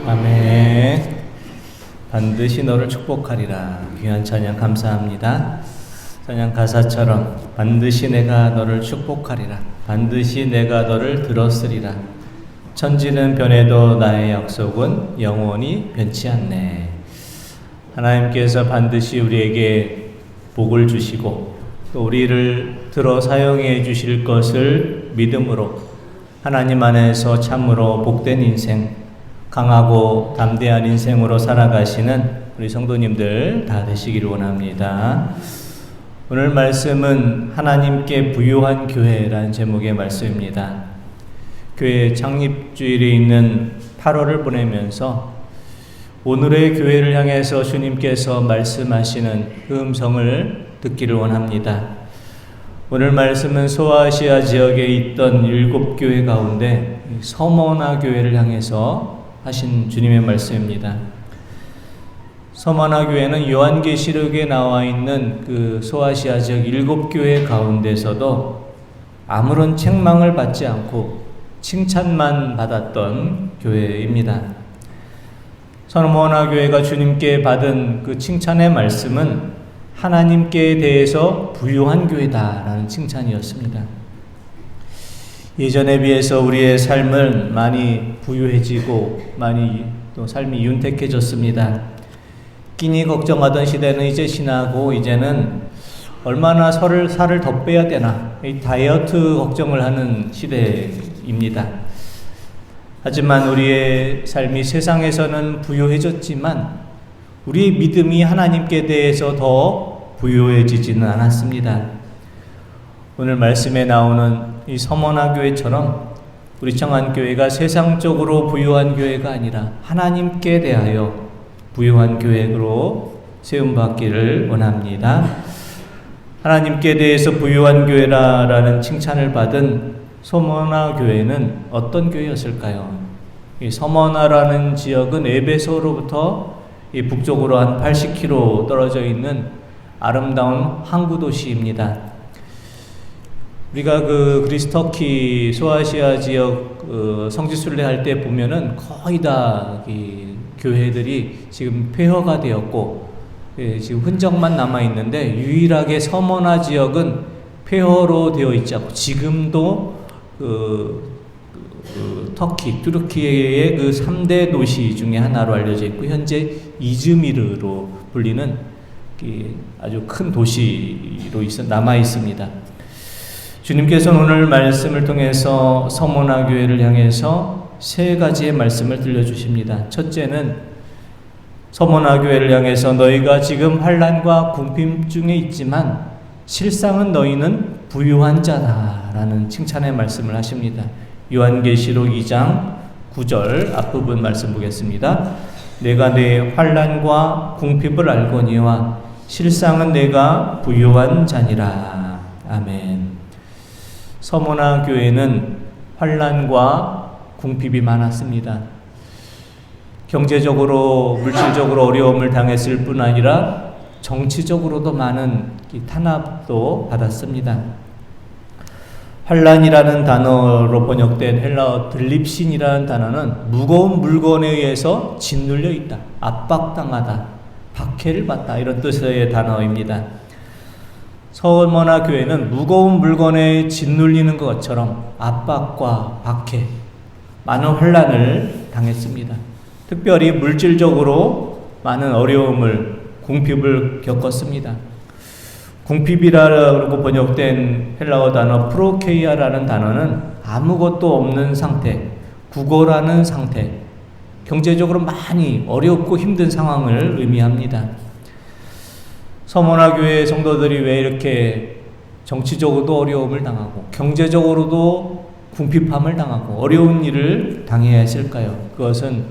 아멘. 반드시 너를 축복하리라. 귀한 찬양 감사합니다. 찬양 가사처럼 반드시 내가 너를 축복하리라. 반드시 내가 너를 들었으리라. 천지는 변해도 나의 약속은 영원히 변치 않네. 하나님께서 반드시 우리에게 복을 주시고 또 우리를 들어 사용해 주실 것을 믿음으로 하나님 안에서 참으로 복된 인생, 강하고 담대한 인생으로 살아가시는 우리 성도님들 다 되시기를 원합니다. 오늘 말씀은 하나님께 부요한 교회라는 제목의 말씀입니다. 교회 창립주일에 있는 8월을 보내면서 오늘의 교회를 향해서 주님께서 말씀하시는 그 음성을 듣기를 원합니다. 오늘 말씀은 소아시아 지역에 있던 7교회 가운데 서머나 교회를 향해서 하신 주님의 말씀입니다. 서머나 교회는 요한계시록에 나와 있는 그 소아시아 지역 7교회 가운데서도 아무런 책망을 받지 않고 칭찬만 받았던 교회입니다. 서머나 교회가 주님께 받은 그 칭찬의 말씀은 하나님께 대해서 부요한 교회다라는 칭찬이었습니다. 예전에 비해서 우리의 삶은 많이 부유해지고 많이 또 삶이 윤택해졌습니다. 끼니 걱정하던 시대는 이제 지나고 이제는 얼마나 살을 더 빼야 되나 이 다이어트 걱정을 하는 시대입니다. 하지만 우리의 삶이 세상에서는 부유해졌지만 우리의 믿음이 하나님께 대해서 더 부유해지지는 않았습니다. 오늘 말씀에 나오는 이 서머나 교회처럼 우리 청안교회가 세상적으로 부유한 교회가 아니라 하나님께 대하여 부유한 교회로 세움받기를 원합니다. 하나님께 대해서 부유한 교회라는 칭찬을 받은 서머나 교회는 어떤 교회였을까요? 이 서머나라는 지역은 에베소로부터 이 북쪽으로 한 80km 떨어져 있는 아름다운 항구 도시입니다. 우리가 그 그리스 터키 소아시아 지역 성지순례 할 때 보면은 거의 다 교회들이 지금 폐허가 되었고 지금 흔적만 남아 있는데 유일하게 서머나 지역은 폐허로 되어 있지 않고 지금도 터키, 뚜르키예의 그 3대 도시 중에 하나로 알려져 있고 현재 이즈미르로 불리는 아주 큰 도시로 남아 있습니다. 주님께서는 오늘 말씀을 통해서 서머나 교회를 향해서 세 가지의 말씀을 들려주십니다. 첫째는 서머나 교회를 향해서 너희가 지금 환난과 궁핍 중에 있지만 실상은 너희는 부유한 자다라는 칭찬의 말씀을 하십니다. 요한계시록 2장 9절 앞부분 말씀 보겠습니다. 내가 내 환난과 궁핍을 알거니와 실상은 내가 부유한 자니라. 아멘. 서머나 교회는 환난과 궁핍이 많았습니다. 경제적으로 물질적으로 어려움을 당했을 뿐 아니라 정치적으로도 많은 탄압도 받았습니다. 환난이라는 단어로 번역된 헬라어 들립신이라는 단어는 무거운 물건에 의해서 짓눌려 있다, 압박당하다, 박해를 받다 이런 뜻의 단어입니다. 서머나 교회는 무거운 물건에 짓눌리는 것처럼 압박과 박해, 많은 환난을 당했습니다. 특별히 물질적으로 많은 어려움을, 궁핍을 겪었습니다. 궁핍이라고 번역된 헬라어 단어 프로케이아라는 단어는 아무것도 없는 상태, 구걸하는 상태, 경제적으로 많이 어렵고 힘든 상황을 의미합니다. 서머나 교회 성도들이 왜 이렇게 정치적으로도 어려움을 당하고 경제적으로도 궁핍함을 당하고 어려운 일을 당해야 했을까요? 그것은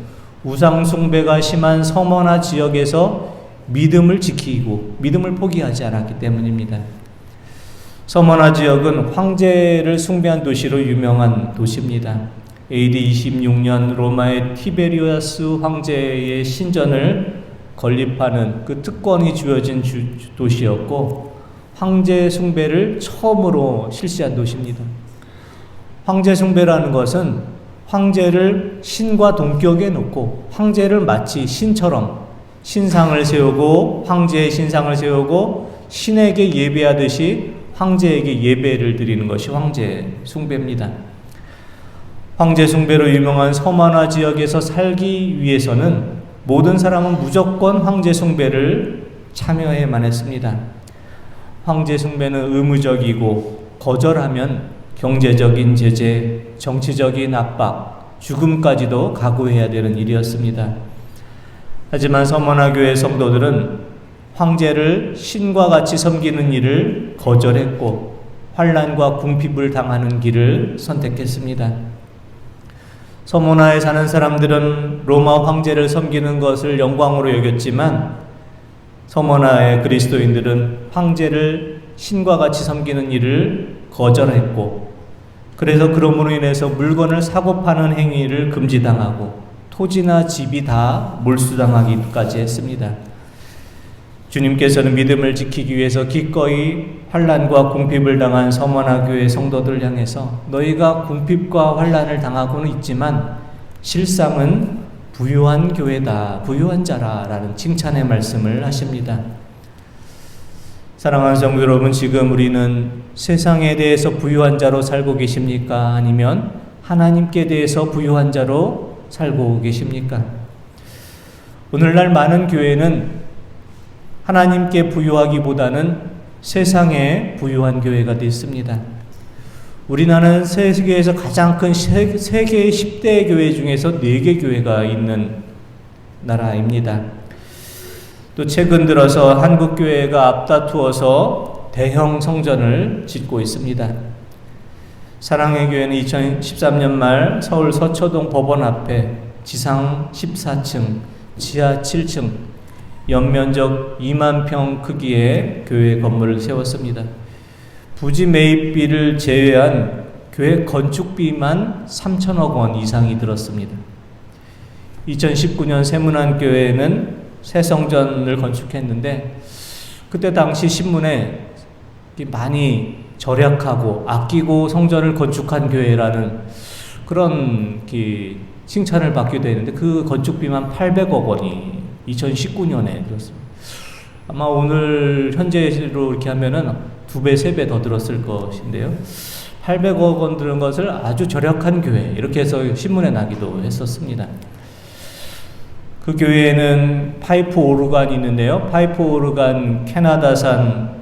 우상 숭배가 심한 서머나 지역에서 믿음을 지키고 믿음을 포기하지 않았기 때문입니다. 서머나 지역은 황제를 숭배한 도시로 유명한 도시입니다. AD 26년 로마의 티베리아스 황제의 신전을 건립하는 그 특권이 주어진 도시였고 황제 숭배를 처음으로 실시한 도시입니다. 황제 숭배라는 것은 황제를 신과 동격에 놓고 황제를 마치 신처럼 신상을 세우고 황제의 신상을 세우고 신에게 예배하듯이 황제에게 예배를 드리는 것이 황제 숭배입니다. 황제 숭배로 유명한 서머나 지역에서 살기 위해서는 모든 사람은 무조건 황제 숭배를 참여해야만 했습니다. 황제 숭배는 의무적이고 거절하면 경제적인 제재, 정치적인 압박, 죽음까지도 각오해야 되는 일이었습니다. 하지만 서머나 교회 성도들은 황제를 신과 같이 섬기는 일을 거절했고 환난과 궁핍을 당하는 길을 선택했습니다. 서머나에 사는 사람들은 로마 황제를 섬기는 것을 영광으로 여겼지만 서머나의 그리스도인들은 황제를 신과 같이 섬기는 일을 거절했고 그래서 그러므로 인해서 물건을 사고 파는 행위를 금지당하고 토지나 집이 다 몰수당하기까지 했습니다. 주님께서는 믿음을 지키기 위해서 기꺼이 환난과 궁핍을 당한 서머나 교회 성도들을 향해서 너희가 궁핍과 환난을 당하고는 있지만 실상은 부유한 교회다, 부유한 자라라는 칭찬의 말씀을 하십니다. 사랑하는 성도 여러분, 지금 우리는 세상에 대해서 부유한 자로 살고 계십니까? 아니면 하나님께 대해서 부유한 자로 살고 계십니까? 오늘날 많은 교회는 하나님께 부유하기보다는 세상에 부유한 교회가 됐습니다. 우리나라는 세계에서 가장 큰 세계의 10대 교회 중에서 4개 교회가 있는 나라입니다. 또 최근 들어서 한국 교회가 앞다투어서 대형 성전을 짓고 있습니다. 사랑의 교회는 2013년 말 서울 서초동 법원 앞에 지상 14층, 지하 7층, 연면적 2만 평 크기의 교회 건물을 세웠습니다. 부지 매입비를 제외한 교회 건축비만 3천억 원 이상이 들었습니다. 2019년 세문안교회는 새 성전을 건축했는데 그때 당시 신문에 많이 절약하고 아끼고 성전을 건축한 교회라는 그런 칭찬을 받기도 했는데 그 건축비만 800억 원이 2019년에 들었습니다. 아마 오늘 현재로 이렇게 하면은 2배, 3배 더 들었을 것인데요. 800억 원 들은 것을 아주 절약한 교회, 이렇게 해서 신문에 나기도 했었습니다. 그 교회에는 파이프 오르간이 있는데요. 파이프 오르간 캐나다산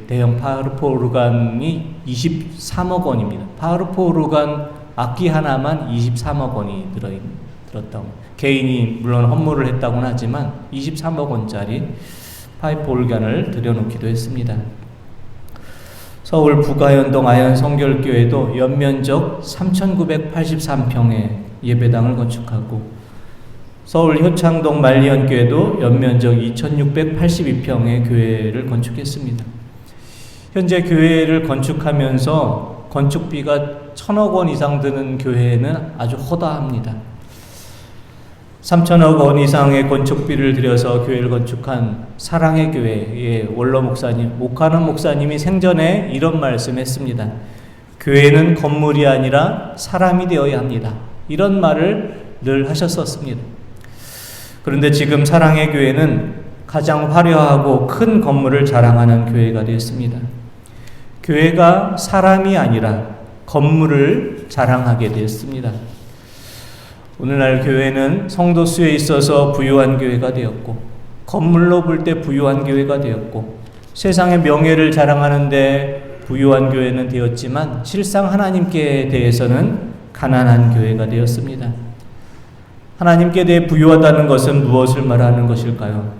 대형 파이프 오르간이 23억 원입니다. 파이프 오르간 악기 하나만 23억 원이 들었다고. 개인이 물론 헌물을 했다고는 하지만 23억 원짜리 파이프 오르간을 들여놓기도 했습니다. 서울 부가현동 아현성결교회도 연면적 3,983평의 예배당을 건축하고 서울 효창동 만리현교회도 연면적 2,682평의 교회를 건축했습니다. 현재 교회를 건축하면서 건축비가 1,000억 원 이상 드는 교회는 아주 허다합니다. 3,000억 원 이상의 건축비를 들여서 교회를 건축한 사랑의 교회의 원로 목사님, 오카는 목사님이 생전에 이런 말씀했습니다. 교회는 건물이 아니라 사람이 되어야 합니다. 이런 말을 늘 하셨었습니다. 그런데 지금 사랑의 교회는 가장 화려하고 큰 건물을 자랑하는 교회가 되었습니다. 교회가 사람이 아니라 건물을 자랑하게 되었습니다. 오늘날 교회는 성도 수에 있어서 부유한 교회가 되었고 건물로 볼 때 부유한 교회가 되었고 세상의 명예를 자랑하는데 부유한 교회는 되었지만 실상 하나님께 대해서는 가난한 교회가 되었습니다. 하나님께 대해 부유하다는 것은 무엇을 말하는 것일까요?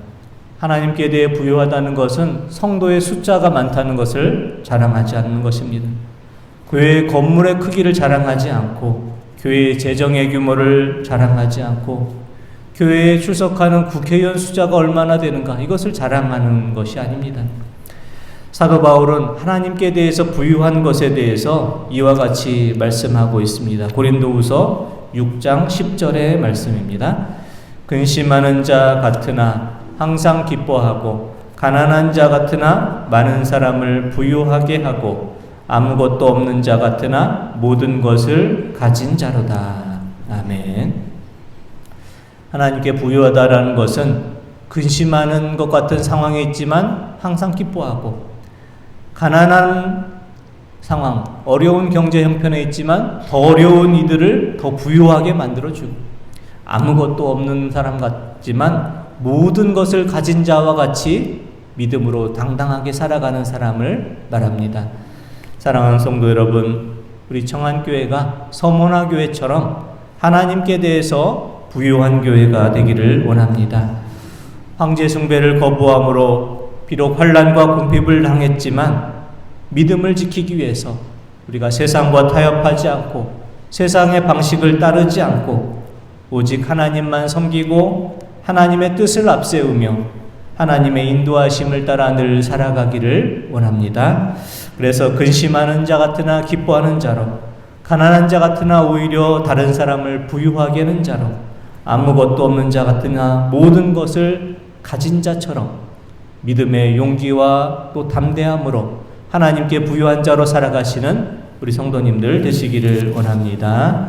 하나님께 대해 부유하다는 것은 성도의 숫자가 많다는 것을 자랑하지 않는 것입니다. 교회의 건물의 크기를 자랑하지 않고 교회의 재정의 규모를 자랑하지 않고 교회에 출석하는 국회의원 숫자가 얼마나 되는가, 이것을 자랑하는 것이 아닙니다. 사도 바울은 하나님께 대해서 부유한 것에 대해서 이와 같이 말씀하고 있습니다. 고린도후서 6장 10절의 말씀입니다. 근심하는 자 같으나 항상 기뻐하고 가난한 자 같으나 많은 사람을 부유하게 하고 아무것도 없는 자 같으나 모든 것을 가진 자로다. 아멘. 하나님께 부유하다라는 것은 근심하는 것 같은 상황에 있지만 항상 기뻐하고, 가난한 상황, 어려운 경제 형편에 있지만 더 어려운 이들을 더 부유하게 만들어주고, 아무것도 없는 사람 같지만 모든 것을 가진 자와 같이 믿음으로 당당하게 살아가는 사람을 말합니다. 사랑하는 성도 여러분, 우리 청안교회가 서문화교회처럼 하나님께 대해서 부유한 교회가 되기를 원합니다. 황제 숭배를 거부함으로 비록 환난과 궁핍을 당했지만 믿음을 지키기 위해서 우리가 세상과 타협하지 않고 세상의 방식을 따르지 않고 오직 하나님만 섬기고 하나님의 뜻을 앞세우며 하나님의 인도하심을 따라 늘 살아가기를 원합니다. 그래서 근심하는 자 같으나 기뻐하는 자로, 가난한 자 같으나 오히려 다른 사람을 부유하게 하는 자로, 아무것도 없는 자 같으나 모든 것을 가진 자처럼 믿음의 용기와 또 담대함으로 하나님께 부유한 자로 살아가시는 우리 성도님들 되시기를 원합니다.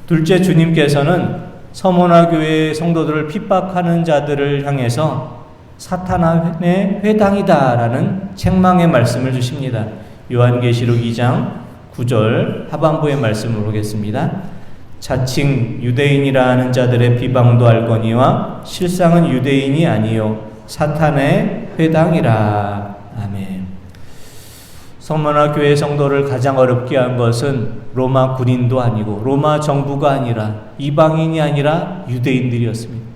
둘째, 주님께서는 서문화교회 성도들을 핍박하는 자들을 향해서 사탄의 회당이다라는 책망의 말씀을 주십니다. 요한계시록 2장 9절 하반부의 말씀을 보겠습니다. 자칭 유대인이라 는 자들의 비방도 알거니와 실상은 유대인이 아니요 사탄의 회당이라. 아멘. 서문화교회 성도를 가장 어렵게 한 것은 로마 군인도 아니고 로마 정부가 아니라 이방인이 아니라 유대인들이었습니다.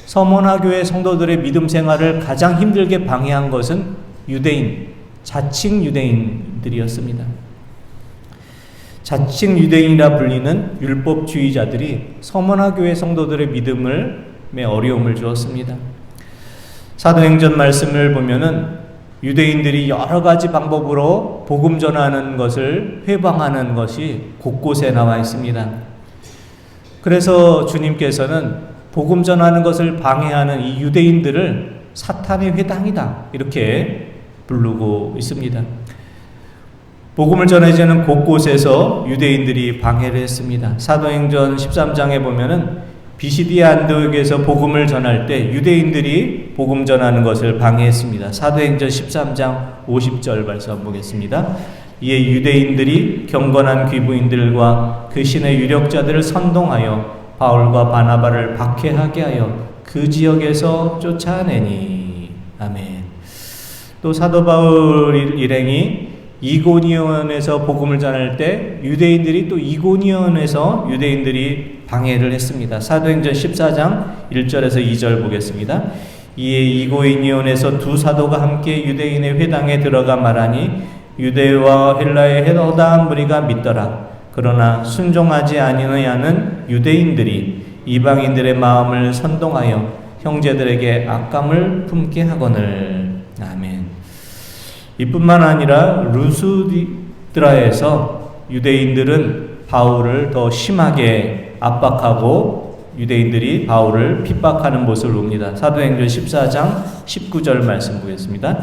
서문화교회 성도들의 믿음 생활을 가장 힘들게 방해한 것은 유대인, 자칭 유대인들이었습니다. 자칭 유대인이라 불리는 율법주의자들이 서문화교회 성도들의 믿음에 어려움을 주었습니다. 사도행전 말씀을 보면은 유대인들이 여러 가지 방법으로 복음 전하는 것을 회방하는 것이 곳곳에 나와 있습니다. 그래서 주님께서는 복음 전하는 것을 방해하는 이 유대인들을 사탄의 회당이다 이렇게 부르고 있습니다. 복음을 전해지는 곳곳에서 유대인들이 방해를 했습니다. 사도행전 13장에 보면은 비시디아 안디옥에서 복음을 전할 때 유대인들이 복음 전하는 것을 방해했습니다. 사도행전 13장 50절 말씀 보겠습니다. 이에 유대인들이 경건한 귀부인들과 그 신의 유력자들을 선동하여 바울과 바나바를 박해하게 하여 그 지역에서 쫓아내니. 아멘. 또 사도 바울 일행이 이고니온에서 복음을 전할 때 유대인들이 또 이고니온에서 유대인들이 방해를 했습니다. 사도행전 14장 1절에서 2절 보겠습니다. 이에 이고니온에서 두 사도가 함께 유대인의 회당에 들어가 말하니 유대와 헬라의 허다한 무리가 믿더라. 그러나 순종하지 아니하는 유대인들이 이방인들의 마음을 선동하여 형제들에게 악감을 품게 하거늘. 아멘. 이뿐만 아니라 루스드라에서 유대인들은 바울을 더 심하게 압박하고 유대인들이 바울을 핍박하는 모습을 봅니다. 사도행전 14장 19절 말씀 보겠습니다.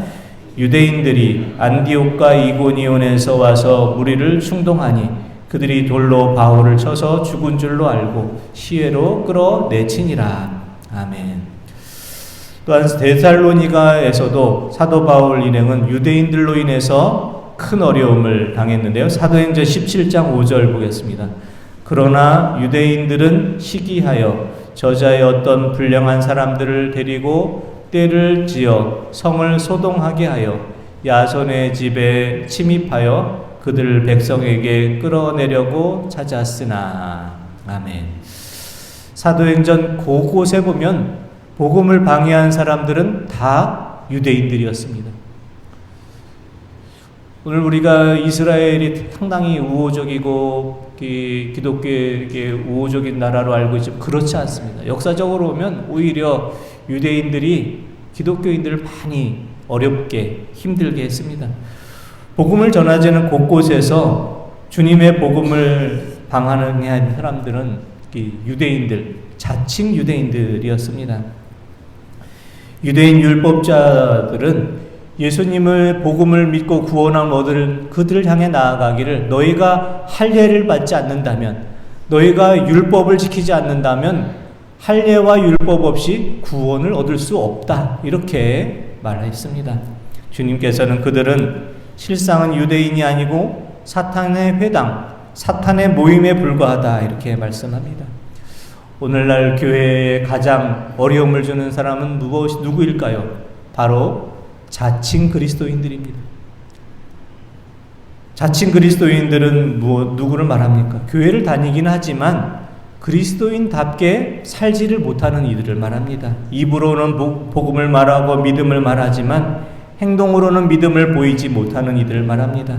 유대인들이 안디옥과 이고니온에서 와서 무리를 충동하니 그들이 돌로 바울을 쳐서 죽은 줄로 알고 시외로 끌어내치니라. 아멘. 또한 데살로니가에서도 사도 바울 일행은 유대인들로 인해서 큰 어려움을 당했는데요. 사도행전 17장 5절 보겠습니다. 그러나 유대인들은 시기하여 저자의 어떤 불량한 사람들을 데리고 떼를 지어 성을 소동하게 하여 야손의 집에 침입하여 그들 백성에게 끌어내려고 찾았으나. 아멘. 사도행전 곳곳에 보면 복음을 방해한 사람들은 다 유대인들이었습니다. 오늘 우리가 이스라엘이 상당히 우호적이고 기독교의 우호적인 나라로 알고 있지만 그렇지 않습니다. 역사적으로 보면 오히려 유대인들이 기독교인들을 많이 어렵게 힘들게 했습니다. 복음을 전하지는 곳곳에서 주님의 복음을 방해한 사람들은 유대인들, 자칭 유대인들이었습니다. 유대인 율법자들은 예수님의 복음을 믿고 구원함을 얻을 그들을 향해 나아가기를 너희가 할례를 받지 않는다면, 너희가 율법을 지키지 않는다면 할례와 율법 없이 구원을 얻을 수 없다, 이렇게 말했습니다. 주님께서는 그들은 실상은 유대인이 아니고 사탄의 회당, 사탄의 모임에 불과하다, 이렇게 말씀합니다. 오늘날 교회에 가장 어려움을 주는 사람은 누구일까요? 바로 자칭 그리스도인들입니다. 자칭 그리스도인들은 누구를 말합니까? 교회를 다니긴 하지만 그리스도인답게 살지를 못하는 이들을 말합니다. 입으로는 복음을 말하고 믿음을 말하지만 행동으로는 믿음을 보이지 못하는 이들을 말합니다.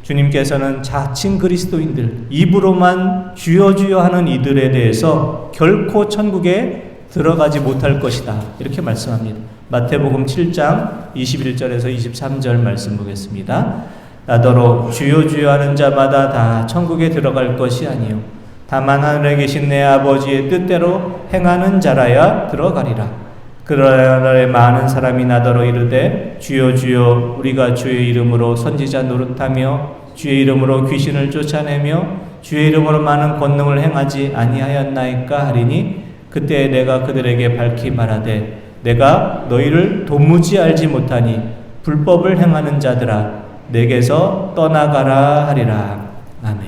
주님께서는 자칭 그리스도인들, 입으로만 주여 주여 하는 이들에 대해서 결코 천국에 들어가지 못할 것이다, 이렇게 말씀합니다. 마태복음 7장 21절에서 23절 말씀 보겠습니다. 나더러 주여 주여 하는 자마다 다 천국에 들어갈 것이 아니요 다만 하늘에 계신 내 아버지의 뜻대로 행하는 자라야 들어가리라. 그러나 날에 많은 사람이 나더러 이르되 주여 주여 우리가 주의 이름으로 선지자 노릇하며 주의 이름으로 귀신을 쫓아내며 주의 이름으로 많은 권능을 행하지 아니하였나이까 하리니 그때 내가 그들에게 밝히 말하되 내가 너희를 도무지 알지 못하니 불법을 행하는 자들아 내게서 떠나가라 하리라. 아멘.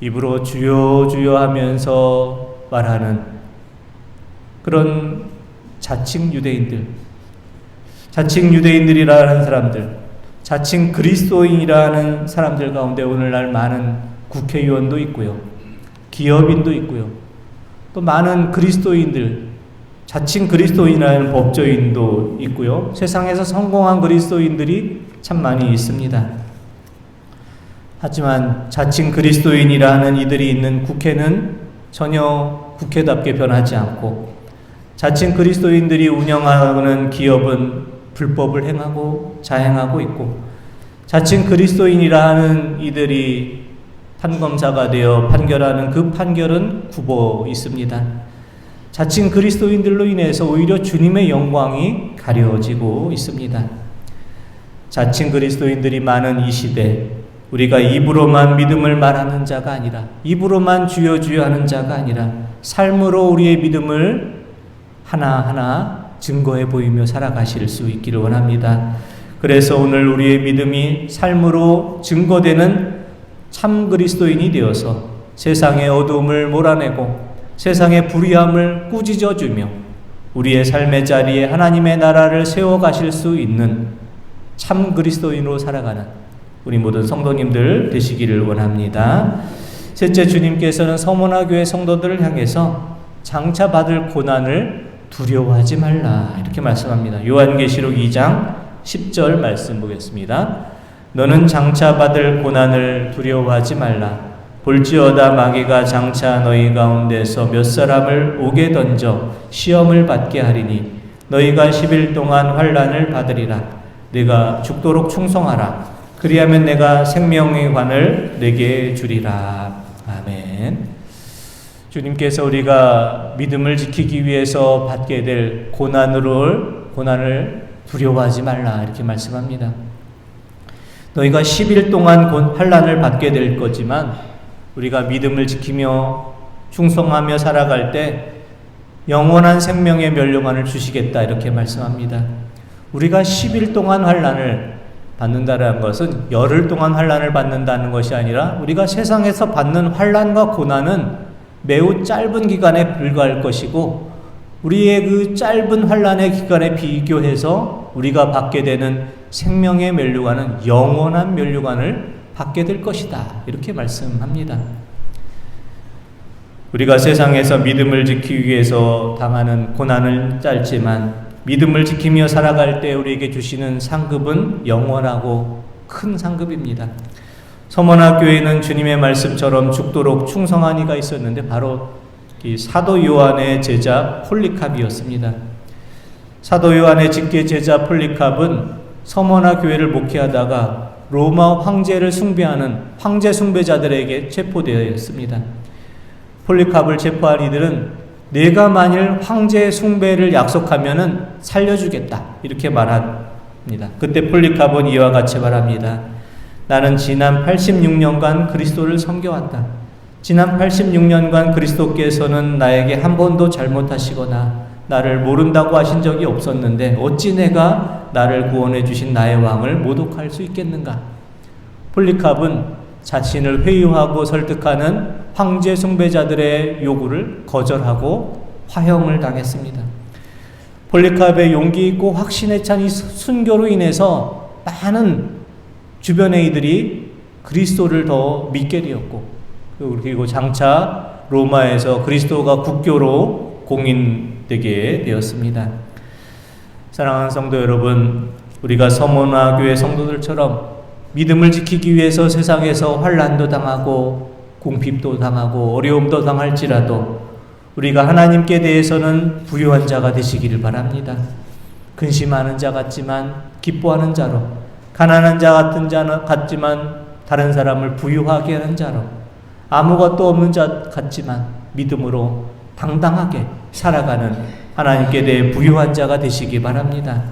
입으로 주여 주여 하면서 말하는 그런 자칭 유대인들, 자칭 유대인들이라는 사람들, 자칭 그리스도인이라는 사람들 가운데 오늘날 많은 국회의원도 있고요, 기업인도 있고요, 또 많은 그리스도인들, 자칭 그리스도인이라는 법조인도 있고요, 세상에서 성공한 그리스도인들이 참 많이 있습니다. 하지만 자칭 그리스도인이라는 이들이 있는 국회는 전혀 국회답게 변하지 않고, 자칭 그리스도인들이 운영하는 기업은 불법을 행하고 자행하고 있고, 자칭 그리스도인이라는 이들이 판검사가 되어 판결하는 그 판결은 굽어 있습니다. 자칭 그리스도인들로 인해서 오히려 주님의 영광이 가려지고 있습니다. 자칭 그리스도인들이 많은 이 시대, 우리가 입으로만 믿음을 말하는 자가 아니라, 입으로만 주여 주여 하는 자가 아니라 삶으로 우리의 믿음을 하나하나 증거해 보이며 살아가실 수 있기를 원합니다. 그래서 오늘 우리의 믿음이 삶으로 증거되는 참 그리스도인이 되어서 세상의 어두움을 몰아내고 세상의 불의함을 꾸짖어주며 우리의 삶의 자리에 하나님의 나라를 세워가실 수 있는 참 그리스도인으로 살아가는 우리 모든 성도님들 되시기를 원합니다. 셋째, 주님께서는 서머나 교회 성도들을 향해서 장차 받을 고난을 두려워하지 말라, 이렇게 말씀합니다. 요한계시록 2장 10절 말씀 보겠습니다. 너는 장차 받을 고난을 두려워하지 말라. 볼지어다 마귀가 장차 너희 가운데서 몇 사람을 옥에 던져 시험을 받게 하리니 너희가 10일 동안 환난을 받으리라. 네가 죽도록 충성하라. 그리하면 내가 생명의 관을 내게 주리라. 아멘. 주님께서 우리가 믿음을 지키기 위해서 받게 될 고난을 두려워하지 말라, 이렇게 말씀합니다. 너희가 10일 동안 환난을 받게 될 거지만 우리가 믿음을 지키며 충성하며 살아갈 때 영원한 생명의 멸류관을 주시겠다, 이렇게 말씀합니다. 우리가 10일 동안 환난을 받는다는 것은 열흘 동안 환난을 받는다는 것이 아니라 우리가 세상에서 받는 환난과 고난은 매우 짧은 기간에 불과할 것이고 우리의 그 짧은 환난의 기간에 비교해서 우리가 받게 되는 생명의 멸류관은 영원한 멸류관을 받게 될 것이다, 이렇게 말씀합니다. 우리가 세상에서 믿음을 지키기 위해서 당하는 고난은 짧지만 믿음을 지키며 살아갈 때 우리에게 주시는 상급은 영원하고 큰 상급입니다. 서머나 교회는 주님의 말씀처럼 죽도록 충성한 이가 있었는데 바로 이 사도 요한의 제자 폴리캅이었습니다. 사도 요한의 직계 제자 폴리캅은 서머나 교회를 목회하다가 로마 황제를 숭배하는 황제 숭배자들에게 체포되었습니다. 폴리캅을 체포한 이들은 내가 만일 황제 숭배를 약속하면은 살려주겠다. 이렇게 말합니다. 그때 폴리카본 이와 같이 말합니다. 나는 지난 86년간 그리스도를 섬겨왔다. 지난 86년간 그리스도께서는 나에게 한 번도 잘못하시거나 나를 모른다고 하신 적이 없었는데 어찌 내가 나를 구원해 주신 나의 왕을 모독할 수 있겠는가? 폴리캅은 자신을 회유하고 설득하는 황제 숭배자들의 요구를 거절하고 화형을 당했습니다. 폴리캅의 용기 있고 확신에 찬 이 순교로 인해서 많은 주변의 이들이 그리스도를 더 믿게 되었고, 그리고 장차 로마에서 그리스도가 국교로 공인되게 되었습니다. 사랑하는 성도 여러분, 우리가 서머나 교회 성도들처럼 믿음을 지키기 위해서 세상에서 환난도 당하고 궁핍도 당하고 어려움도 당할지라도 우리가 하나님께 대해서는 부유한 자가 되시기를 바랍니다. 근심하는 자 같지만 기뻐하는 자로, 가난한 자 같은 자 같지만 다른 사람을 부유하게 하는 자로, 아무것도 없는 자 같지만 믿음으로 당당하게 살아가는 하나님께 대해 부유한 자가 되시기 바랍니다.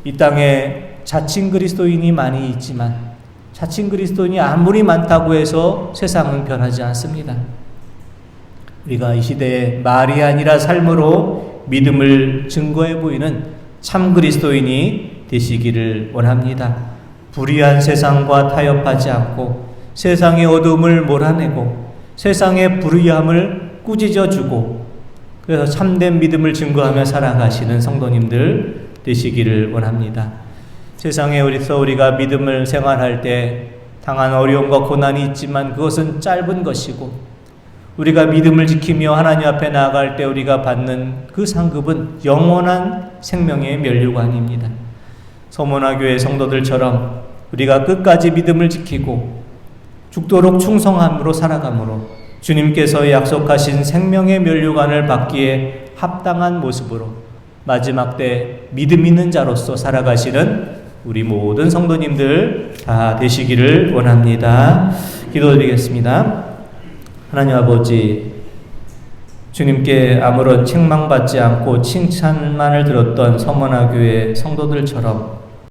이 땅에 자칭 그리스도인이 많이 있지만 자칭 그리스도인이 아무리 많다고 해서 세상은 변하지 않습니다. 우리가 이 시대에 말이 아니라 삶으로 믿음을 증거해 보이는 참 그리스도인이 되시기를 원합니다. 불의한 세상과 타협하지 않고 세상의 어둠을 몰아내고 세상의 불의함을 꾸짖어주고 그래서 참된 믿음을 증거하며 살아가시는 성도님들 되시기를 원합니다. 세상에 우리가 믿음을 생활할 때 당한 어려움과 고난이 있지만 그것은 짧은 것이고 우리가 믿음을 지키며 하나님 앞에 나아갈 때 우리가 받는 그 상급은 영원한 생명의 면류관입니다. 서머나 교회 성도들처럼 우리가 끝까지 믿음을 지키고 죽도록 충성함으로 살아감으로 주님께서 약속하신 생명의 면류관을 받기에 합당한 모습으로 마지막 때 믿음 있는 자로서 살아가시는 우리 모든 성도님들 다 되시기를 원합니다. 기도드리겠습니다. 하나님 아버지, 주님께 아무런 책망받지 않고 칭찬만을 들었던 서머나 교회 성도들처럼